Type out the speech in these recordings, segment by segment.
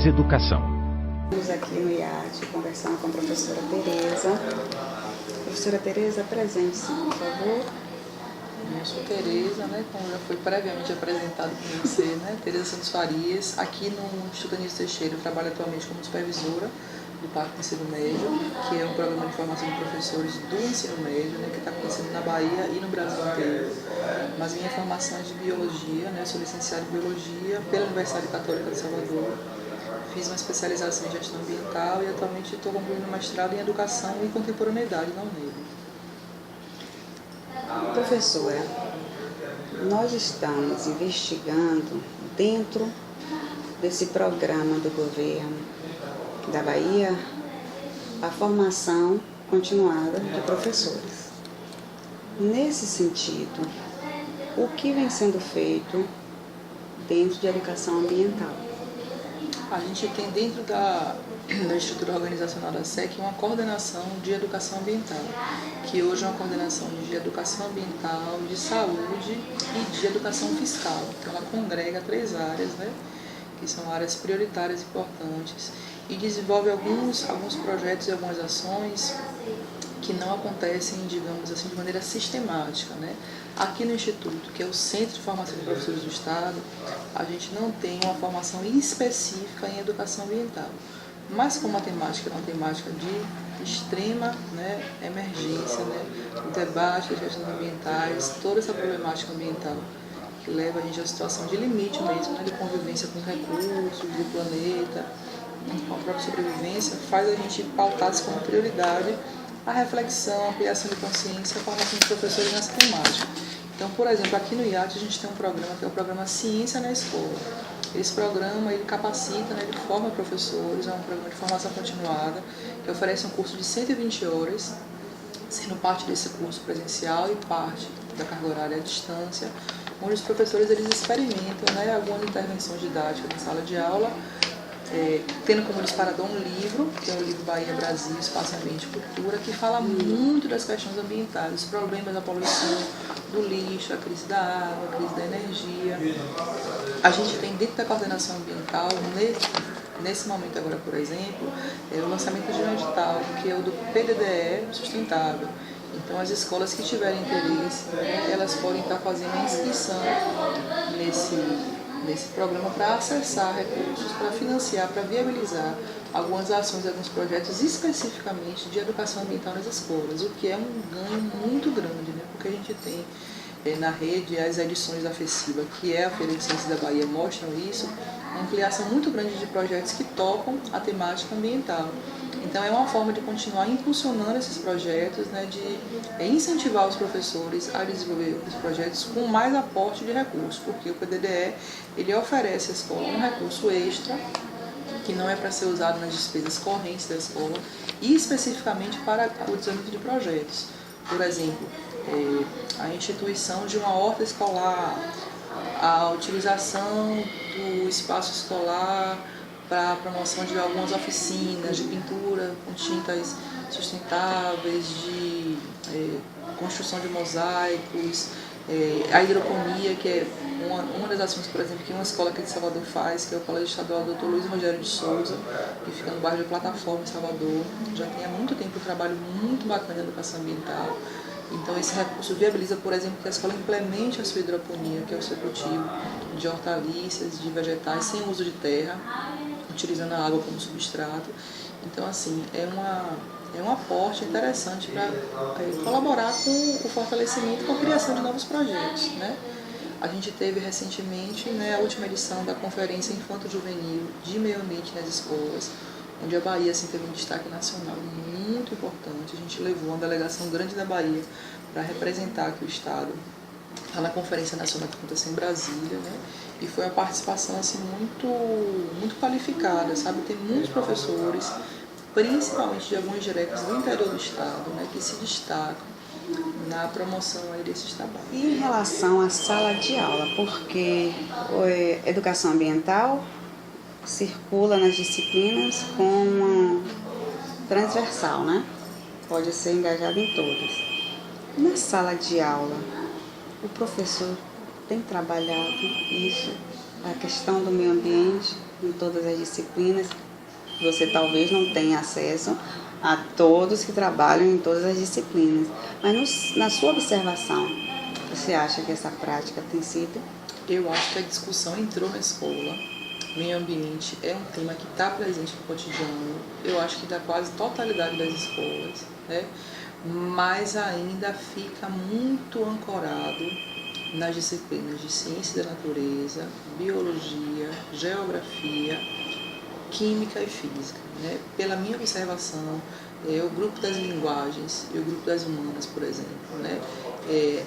Mais Educação. Estamos aqui no IAT conversando com a professora Tereza. Professora Tereza, presente-se, por favor. Eu sou Tereza, como já foi previamente apresentado por você, Tereza Santos Farias. Aqui no Instituto Anísio Teixeira, eu trabalho atualmente como supervisora do Pacto do Ensino Médio, que é um programa de formação de professores do ensino médio, que está acontecendo na Bahia e no Brasil inteiro. Mas minha formação é de biologia, eu sou licenciada em biologia pela Universidade Católica de Salvador. Fiz uma especialização em gestão ambiental e atualmente estou concluindo um mestrado em educação e contemporaneidade na UNEB. Professora, nós estamos investigando dentro desse programa do governo da Bahia a formação continuada de professores. Nesse sentido, o que vem sendo feito dentro de educação ambiental? A gente tem dentro da estrutura organizacional da SEC uma coordenação de educação ambiental, que hoje é uma coordenação de educação ambiental, de saúde e de educação fiscal. Então ela congrega 3 áreas, que são áreas prioritárias importantes, e desenvolve alguns projetos e algumas ações que não acontecem, digamos assim, de maneira sistemática. Aqui no Instituto, que é o Centro de Formação de Professores do Estado, a gente não tem uma formação específica em educação ambiental. Mas como a temática é uma temática de extrema emergência, o debate das questões ambientais, toda essa problemática ambiental que leva a gente à situação de limite mesmo, de convivência com recursos, do planeta, com a própria sobrevivência, faz a gente pautar como prioridade a reflexão, a ampliação de consciência, a formação de professores nessa temática. Então, por exemplo, aqui no IAT a gente tem um programa que é o programa Ciência na Escola. Esse programa ele capacita, ele forma professores, é um programa de formação continuada, que oferece um curso de 120 horas, sendo parte desse curso presencial e parte da carga horária à distância, onde os professores eles experimentam algumas intervenções didáticas na sala de aula, tendo como disparador um livro, que é o livro Bahia, Brasil, Espaço, Ambiente e Cultura, que fala muito das questões ambientais, os problemas da poluição, do lixo, a crise da água, a crise da energia. A gente tem dentro da coordenação ambiental, nesse momento agora, por exemplo, o lançamento de um edital, que é o do PDDE sustentável. Então, as escolas que tiverem interesse, elas podem estar fazendo a inscrição nesse programa para acessar recursos, para financiar, para viabilizar algumas ações, alguns projetos especificamente de educação ambiental nas escolas, o que é um ganho muito grande, porque a gente tem na rede as edições da FECIBA, que é a Feira de Ciências da Bahia, mostram isso, uma ampliação muito grande de projetos que tocam a temática ambiental. Então é uma forma de continuar impulsionando esses projetos, de incentivar os professores a desenvolver os projetos com mais aporte de recursos, porque o PDDE ele oferece à escola um recurso extra, que não é para ser usado nas despesas correntes da escola, e especificamente para o desenvolvimento de projetos. Por exemplo, a instituição de uma horta escolar, a utilização do espaço escolar para a promoção de algumas oficinas de pintura com tintas sustentáveis, de construção de mosaicos, a hidroponia, que é uma das ações, por exemplo, que uma escola aqui de Salvador faz, que é o Colégio Estadual Dr. Luiz Rogério de Souza, que fica no bairro de Plataforma, em Salvador. Já tem há muito tempo um trabalho muito bacana de educação ambiental. Então, esse recurso viabiliza, por exemplo, que a escola implemente a sua hidroponia, que é o seu cultivo de hortaliças, de vegetais, sem uso de terra, utilizando a água como substrato. Então, assim, é um aporte interessante para colaborar com o fortalecimento e com a criação de novos projetos. A gente teve recentemente a última edição da Conferência Infanto-Juvenil de Meio Ambiente nas Escolas, onde a Bahia teve um destaque nacional muito importante. A gente levou uma delegação grande da Bahia para representar aqui o Estado lá na Conferência Nacional que aconteceu em Brasília, e foi uma participação muito qualificada, Tem muitos professores, principalmente de alguns diretos do interior do Estado, que se destacam na promoção desses trabalhos. E em relação à sala de aula, porque educação ambiental circula nas disciplinas como transversal, Pode ser engajado em todas. Na sala de aula, o professor tem trabalhado isso, a questão do meio ambiente, em todas as disciplinas. Você talvez não tenha acesso a todos que trabalham em todas as disciplinas, mas na sua observação, você acha que essa prática tem sido? Eu acho que a discussão entrou na escola. Meio ambiente é um tema que está presente no cotidiano, eu acho que da quase totalidade das escolas, né? Mas ainda fica muito ancorado nas disciplinas de ciência da natureza, biologia, geografia, química e física, né? Pela minha observação, o grupo das linguagens e o grupo das humanas, por exemplo, né?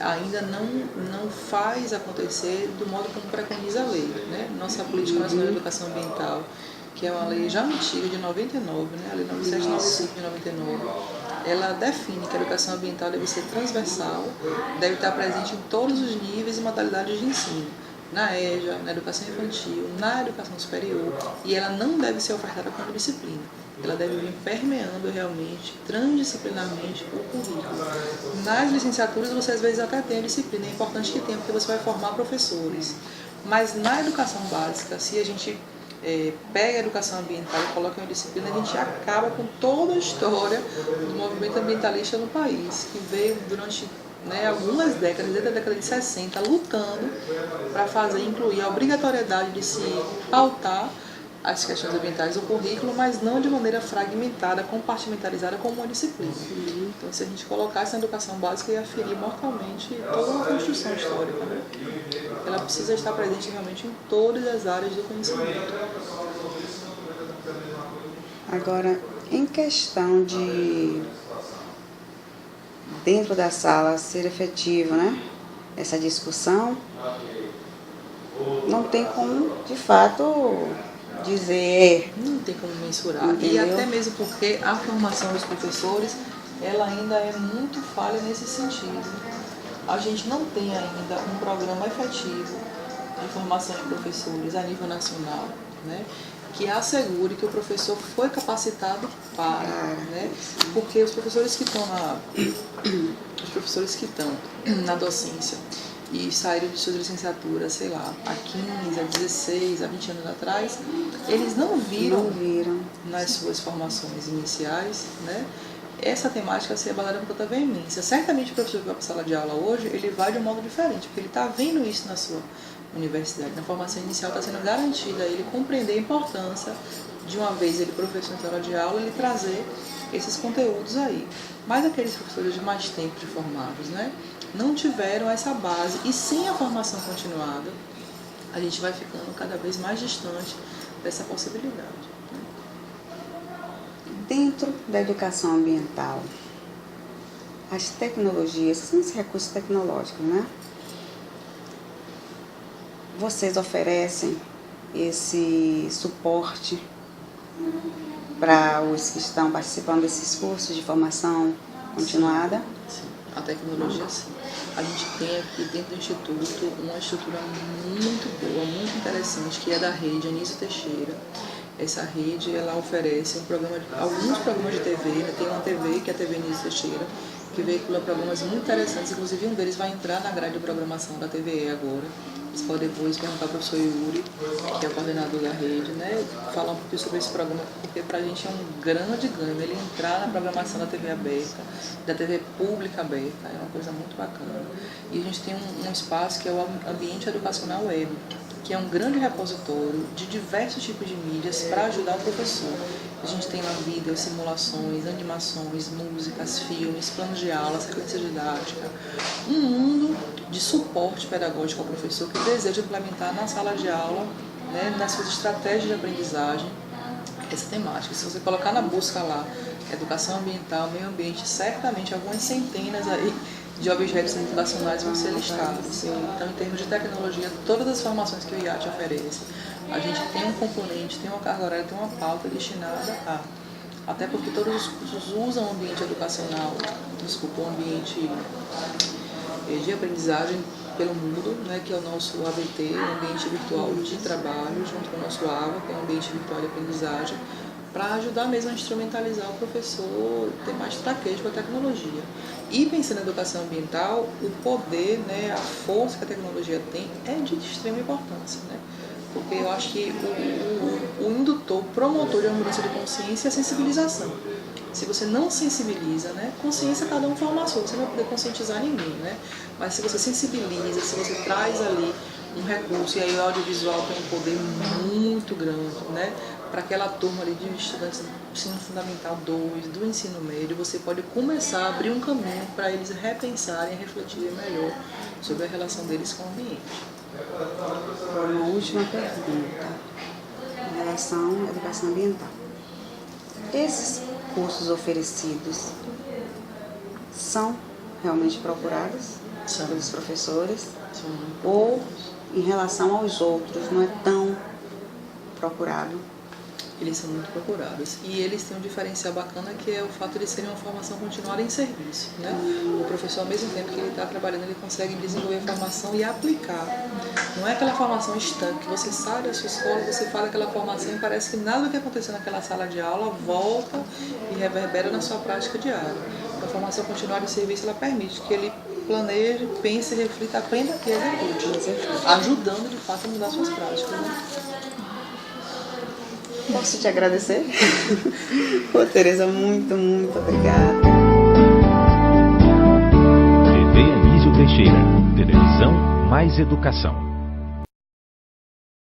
Ainda não faz acontecer do modo como preconiza a lei, né? Nossa Política Nacional de Educação Ambiental, que é uma lei já antiga, de 99, né? A Lei 9795 de 99, ela define que a educação ambiental deve ser transversal, deve estar presente em todos os níveis e modalidades de ensino, na EJA, na educação infantil, na educação superior, e ela não deve ser ofertada como disciplina. Ela deve vir permeando realmente, transdisciplinarmente, o currículo. Nas licenciaturas você às vezes até tem a disciplina, é importante que tenha, porque você vai formar professores. Mas na educação básica, se a gente pega a educação ambiental e coloca em uma disciplina, a gente acaba com toda a história do movimento ambientalista no país, que veio durante algumas décadas, desde a década de 60, lutando para incluir a obrigatoriedade de se pautar as questões ambientais no currículo, mas não de maneira fragmentada, compartimentalizada como uma disciplina. Então, se a gente colocasse na educação básica, ia ferir mortalmente toda uma construção histórica, né? Ela precisa estar presente realmente em todas as áreas do conhecimento. Agora, em questão de dentro da sala ser efetivo, né? Essa discussão, não tem como, de fato, dizer... Não tem como mensurar. Entendeu? E até mesmo porque a formação dos professores, ela ainda é muito falha nesse sentido. A gente não tem ainda um programa efetivo de formação de professores a nível nacional, né? Que assegure que o professor foi capacitado para, né? Porque os professores que estão na docência e saíram de suas licenciaturas, sei lá, há 15, há 16, há 20 anos atrás, eles não viram nas suas formações iniciais, né, essa temática ser abordada com tanta veemência. Certamente o professor que vai para a sala de aula hoje, ele vai de um modo diferente, porque ele está vendo isso na sua universidade. Na formação inicial está sendo garantida a ele compreender a importância de, uma vez ele professor em sala de aula, ele trazer esses conteúdos aí. Mas aqueles professores de mais tempo de formados, né, não tiveram essa base, e sem a formação continuada, a gente vai ficando cada vez mais distante dessa possibilidade. Dentro da educação ambiental, as tecnologias, são os recursos tecnológicos, né? Vocês oferecem esse suporte para os que estão participando desses cursos de formação continuada? Sim, a tecnologia sim. A gente tem aqui dentro do Instituto uma estrutura muito boa, muito interessante, que é da rede Anísio Teixeira. Essa rede, ela oferece alguns programas de TV, né? Tem uma TV, que é a TV Anísio Teixeira, que veicula programas muito interessantes, inclusive um deles vai entrar na grade de programação da TVE agora. Você pode depois perguntar ao professor Yuri, que é o coordenador da rede, né, falar um pouquinho sobre esse programa, porque para a gente é um grande ganho ele entrar na programação da TV aberta, da TV pública aberta, é uma coisa muito bacana. E a gente tem um espaço que é o Ambiente Educacional Web, que é um grande repositório de diversos tipos de mídias para ajudar o professor. A gente tem lá vídeos, simulações, animações, músicas, filmes, planos de aula, sequência didática, um mundo de suporte pedagógico ao professor que deseja implementar na sala de aula, né, nas suas estratégias de aprendizagem, essa temática. Se você colocar na busca lá, educação ambiental, meio ambiente, certamente algumas centenas aí de objetos educacionais vão ser listados. Então, em termos de tecnologia, todas as formações que o IAT oferece, a gente tem um componente, tem uma carga horária, tem uma pauta destinada a. Até porque todos os cursos usam o ambiente educacional, o ambiente de aprendizagem pelo mundo, né, que é o nosso ABT, o Ambiente Virtual de Trabalho, junto com o nosso AVA, que é o Ambiente Virtual de Aprendizagem, para ajudar mesmo a instrumentalizar o professor, ter mais traquejo com a tecnologia. E pensando na educação ambiental, o poder, né, a força que a tecnologia tem é de extrema importância, né? Porque eu acho que o indutor, o promotor de uma mudança de consciência é a sensibilização. Se você não sensibiliza, né? Consciência cada um forma a sua, você não vai poder conscientizar ninguém, né? Mas se você sensibiliza, se você traz ali um recurso, e aí o audiovisual tem um poder muito grande, né? Para aquela turma ali de estudantes do ensino fundamental 2, do ensino médio, você pode começar a abrir um caminho para eles repensarem e refletirem melhor sobre a relação deles com o ambiente. Uma última pergunta em relação à educação ambiental. Esses cursos oferecidos são realmente procurados pelos professores? Ou em relação aos outros não é tão procurado? Eles são muito procurados e eles têm um diferencial bacana, que é o fato de serem uma formação continuada em serviço, né? O professor, ao mesmo tempo que ele está trabalhando, ele consegue desenvolver a formação e aplicar. Não é aquela formação estanque, que você sai da sua escola, você faz aquela formação e parece que nada do que aconteceu naquela sala de aula volta e reverbera na sua prática diária. A formação continuada em serviço, ela permite que ele planeje, pense, reflita, aprenda e execute, ajudando de fato a mudar suas práticas, né? Posso te agradecer? Ô, Tereza, muito, muito obrigada. TV Anísio Teixeira. Televisão mais educação.